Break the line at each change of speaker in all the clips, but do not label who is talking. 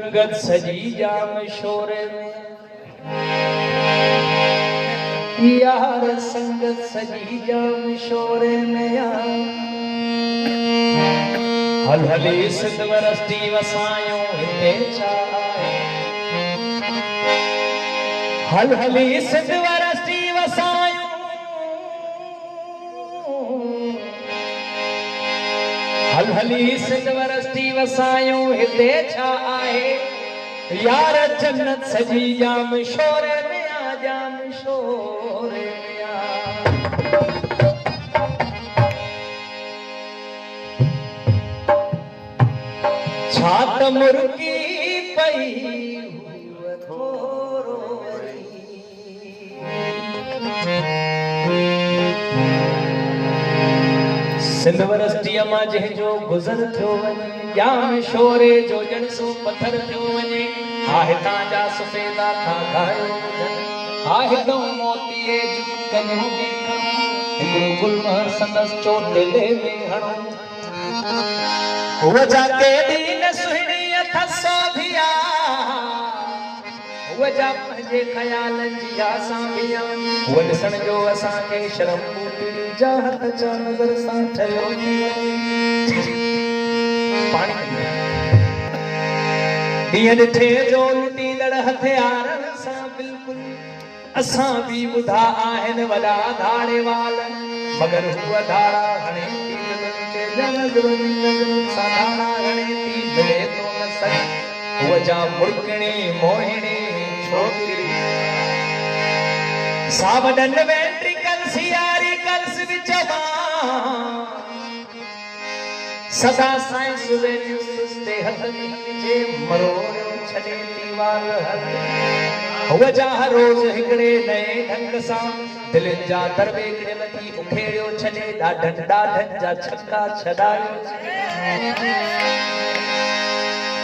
संगत सजी जाम शोरे में यार संगत सजी जाम शोरे में हल हली सिद्ध वरस्ती वसायो हिते चाहे हल हली सिद्ध वरस्ती वसायो हल हली सिद्ध वरस्ती वसायो हिते चाहे यार जन्नत सजी जाम शोरे में आ जाम शोरे में आ छात मुर्गी पई हुई थोरो सिंध वरस्ती मां जंहिंजो गुज़र थियो वञे जाम शोरे जो ॼण सो पत्थर थियो वञे हा हितां जा सफ़ेदा था गायो हा हितां मोतीअ जूं कनियूं बि खणो हिकिड़ो गुलमहर संदसि चोटिले में हणो हुअ जा केॾी न सुहिणी अथसि सोभिया हुअ जा पंहिंजे ख़यालनि जी आसां बि हुअ ॾिसण जो असांखे शर्म बूटी जा हथ जा नज़र सां ठहियो पाणी ॾींहं ॾिठे जो लुटींदड़ हथियारनि सां बिल्कुलु असां बि ॿुधा आहिनि वॾा धाड़े वाल मगर हुअ धाड़ा हणे थी साधारा हणे थी मिले थो न सघे हुअ जा मुर्कणी मोहिणी छोकिरी सावडन वेंट्रिकल्स यारी कल्स विच सदा साइंस वेल्यूस ते हथ जे मरोड़ियो छॾे थी वार हुअ जा रोज़ हिकिड़े नए ढंग सां दिलनि जा दरवेगिरल थी उखेड़ियो छॾे ॾाढनि ॾाढनि जा छक्का छॾायो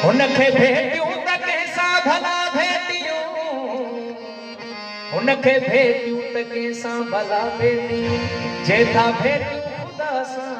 हुनखे भेटियूं त कंहिंसां भला भेटियूं हुनखे भेटियूं त कंहिंसां भला भेटियूं जेथा भेटियूं ख़ुदा सां